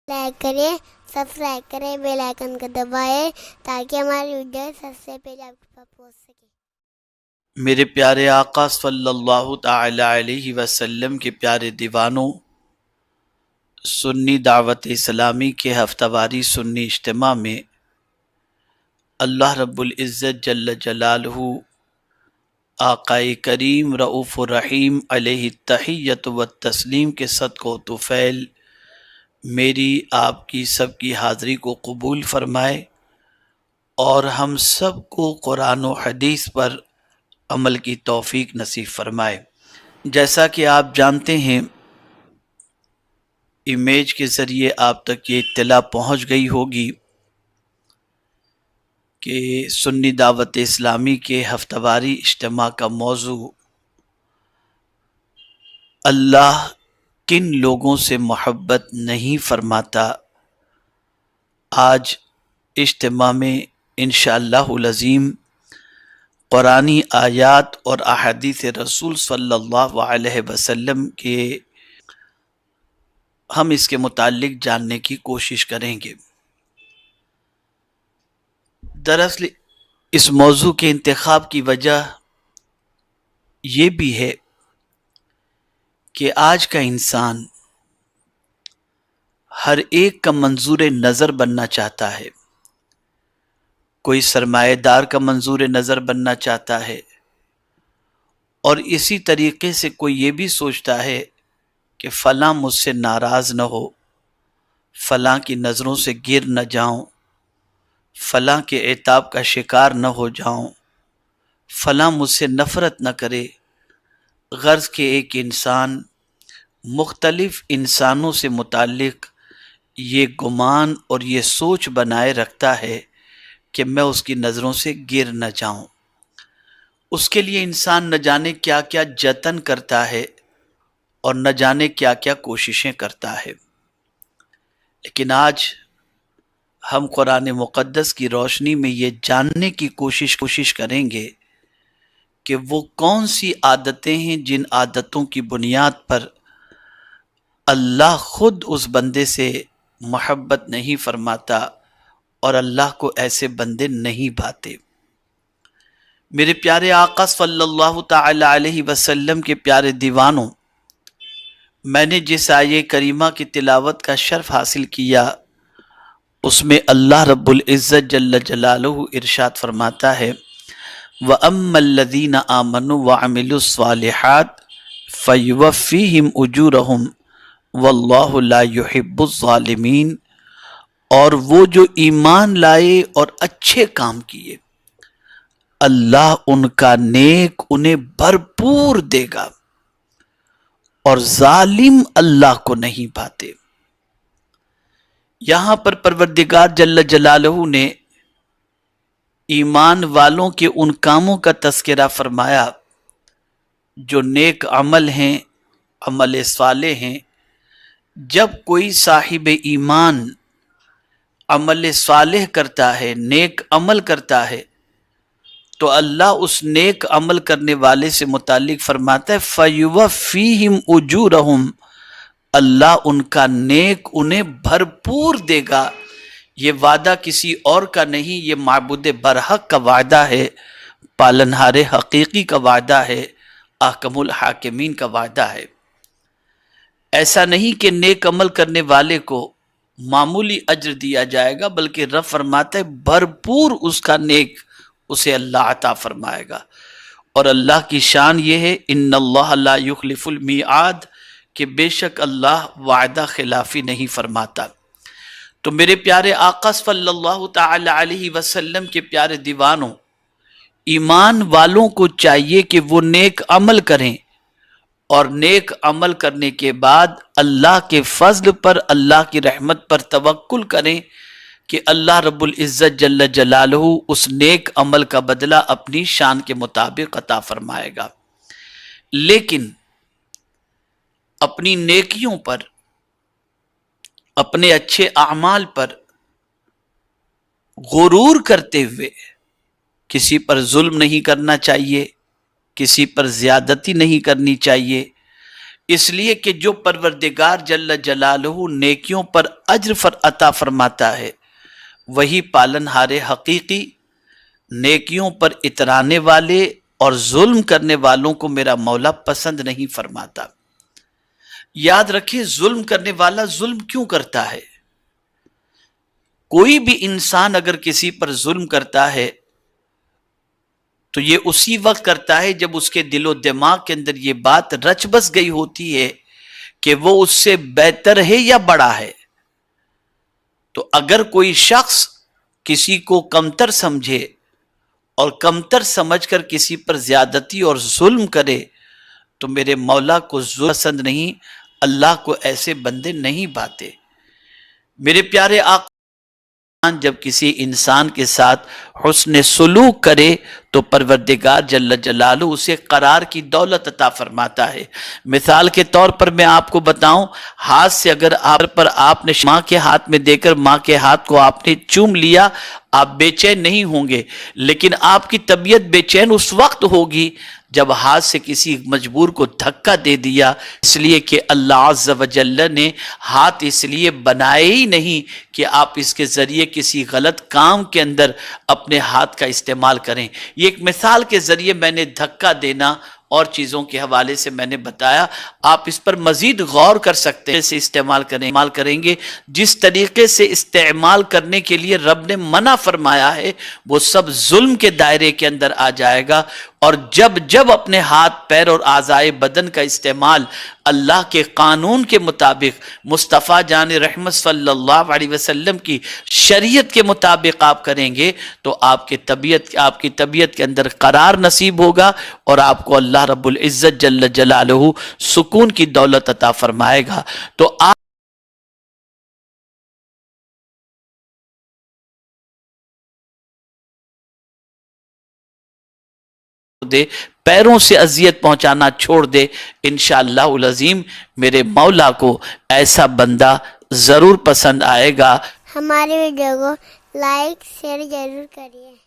Like کریں، subscribe کریں، bell icon کو دبائیں تاکہ ہماری ویڈیو سب سے پہلے آپ کے پاس پہنچ سکے۔ میرے پیارے آقا صلی اللہ تعالی علیہ وسلم کے پیارے دیوانوں، سنی دعوت اسلامی کے ہفتہ واری سنی اجتماع میں اللہ رب العزت جل جلالہ آقا کریم رؤوف الرحیم علیہ التحیۃ والتسلیم کے صدقہ و طفیل میری آپ کی سب کی حاضری کو قبول فرمائے اور ہم سب کو قرآن و حدیث پر عمل کی توفیق نصیب فرمائے۔ جیسا کہ آپ جانتے ہیں، امیج کے ذریعے آپ تک یہ اطلاع پہنچ گئی ہوگی کہ سنی دعوت اسلامی کے ہفتہ واری اجتماع کا موضوع اللہ کن لوگوں سے محبت نہیں فرماتا۔ آج اجتماع میں انشاءاللہ العظیم قرآنی آیات اور احادیث رسول صلی اللہ علیہ وسلم کے ہم اس کے متعلق جاننے کی کوشش کریں گے۔ دراصل اس موضوع کے انتخاب کی وجہ یہ بھی ہے کہ آج کا انسان ہر ایک کا منظور نظر بننا چاہتا ہے۔ کوئی سرمایہ دار کا منظور نظر بننا چاہتا ہے، اور اسی طریقے سے کوئی یہ بھی سوچتا ہے کہ فلاں مجھ سے ناراض نہ ہو، فلاں کی نظروں سے گر نہ جاؤں، فلاں کے عتاب کا شکار نہ ہو جاؤں، فلاں مجھ سے نفرت نہ کرے۔ غرض کہ ایک انسان مختلف انسانوں سے متعلق یہ گمان اور یہ سوچ بنائے رکھتا ہے کہ میں اس کی نظروں سے گر نہ جاؤں۔ اس کے لیے انسان نہ جانے کیا کیا جتن کرتا ہے اور نہ جانے کیا کیا کوششیں کرتا ہے، لیکن آج ہم قرآن مقدس کی روشنی میں یہ جاننے کی کوشش کریں گے کہ وہ کون سی عادتیں ہیں جن عادتوں کی بنیاد پر اللہ خود اس بندے سے محبت نہیں فرماتا اور اللہ کو ایسے بندے نہیں بھاتے۔ میرے پیارے آقا صلی اللہ تعالی علیہ وسلم کے پیارے دیوانوں، میں نے جس آیہ کریمہ کی تلاوت کا شرف حاصل کیا، اس میں اللہ رب العزت جل جلالہ ارشاد فرماتا ہے وَأَمَّا الَّذِينَ آمَنُوا وَعَمِلُوا الصَّالِحَاتِ فَيُوَفِّيهِمْ أُجُورَهُمْ وَاللَّهُ لَا يُحِبُّ الظَّالِمِينَ، اور وہ جو ایمان لائے اور اچھے کام کیے، اللہ ان کا نیک انہیں بھرپور دے گا، اور ظالم اللہ کو نہیں پاتے۔ یہاں پر پروردگار جل جلالہ نے ایمان والوں کے ان کاموں کا تذکرہ فرمایا جو نیک عمل ہیں، عمل صالح ہیں۔ جب کوئی صاحب ایمان عمل صالح کرتا ہے، نیک عمل کرتا ہے، تو اللہ اس نیک عمل کرنے والے سے متعلق فرماتا ہے فَيُوَفِّيهِمْ أُجُورَهُمْ، اللہ ان کا نیک انہیں بھرپور دے گا۔ یہ وعدہ کسی اور کا نہیں، یہ معبود برحق کا وعدہ ہے، پالنہار حقیقی کا وعدہ ہے، احکم الحاکمین کا وعدہ ہے۔ ایسا نہیں کہ نیک عمل کرنے والے کو معمولی اجر دیا جائے گا، بلکہ رب فرماتا ہے بھرپور اس کا نیک اسے اللہ عطا فرمائے گا۔ اور اللہ کی شان یہ ہے ان اللہ لا یخلف المیعاد، کہ بے شک اللہ وعدہ خلافی نہیں فرماتا۔ تو میرے پیارے آقا صلی اللہ تعالی علیہ وسلم کے پیارے دیوانوں، ایمان والوں کو چاہیے کہ وہ نیک عمل کریں، اور نیک عمل کرنے کے بعد اللہ کے فضل پر، اللہ کی رحمت پر توکل کریں کہ اللہ رب العزت جل جلالہ اس نیک عمل کا بدلہ اپنی شان کے مطابق عطا فرمائے گا۔ لیکن اپنی نیکیوں پر، اپنے اچھے اعمال پر غرور کرتے ہوئے کسی پر ظلم نہیں کرنا چاہیے، کسی پر زیادتی نہیں کرنی چاہیے، اس لیے کہ جو پروردگار جل جلالہ نیکیوں پر اجر عطا فرماتا ہے وہی پالنہار حقیقی نیکیوں پر اترانے والے اور ظلم کرنے والوں کو میرا مولا پسند نہیں فرماتا۔ یاد رکھیں ظلم کرنے والا ظلم کیوں کرتا ہے؟ کوئی بھی انسان اگر کسی پر ظلم کرتا ہے تو یہ اسی وقت کرتا ہے جب اس کے دل و دماغ کے اندر یہ بات رچ بس گئی ہوتی ہے کہ وہ اس سے بہتر ہے یا بڑا ہے۔ تو اگر کوئی شخص کسی کو کمتر سمجھے اور کمتر سمجھ کر کسی پر زیادتی اور ظلم کرے تو میرے مولا کو ظلم پسند نہیں، اللہ کو ایسے بندے نہیں بھاتے۔ میرے پیارے آقا جب کسی انسان کے ساتھ حسن سلوک کرے تو پروردگار جل جلالہ اسے قرار کی دولت عطا فرماتا ہے۔ مثال کے طور پر میں آپ کو بتاؤں، ہاتھ سے اگر آپ نے ماں کے ہاتھ میں دے کر ماں کے ہاتھ کو آپ نے چوم لیا، آپ بے چین نہیں ہوں گے، لیکن آپ کی طبیعت بے چین اس وقت ہوگی جب ہاتھ سے کسی مجبور کو دھکا دے دیا، اس لیے کہ اللہ عز و جل نے ہاتھ اس لیے بنائے ہی نہیں کہ آپ اس کے ذریعے کسی غلط کام کے اندر اپنے ہاتھ کا استعمال کریں۔ یہ ایک مثال کے ذریعے میں نے دھکا دینا اور چیزوں کے حوالے سے میں نے بتایا، آپ اس پر مزید غور کر سکتے ہیں۔ سے استعمال کریں گے جس طریقے سے استعمال کرنے کے لیے رب نے منع فرمایا ہے وہ سب ظلم کے دائرے کے اندر آ جائے گا۔ اور جب اپنے ہاتھ پیر اور اعضائے بدن کا استعمال اللہ کے قانون کے مطابق، مصطفیٰ جان رحمت صلی اللہ علیہ وسلم کی شریعت کے مطابق آپ کریں گے تو آپ کی طبیعت کے اندر قرار نصیب ہوگا اور آپ کو اللہ رب العزت جل جلالہ سکون کی دولت عطا فرمائے گا۔ تو آپ دے، پیروں سے اذیت پہنچانا چھوڑ دے، انشاءاللہ العظیم میرے مولا کو ایسا بندہ ضرور پسند آئے گا۔ ہماری ویڈیو کو لائک شیئر ضرور کریے۔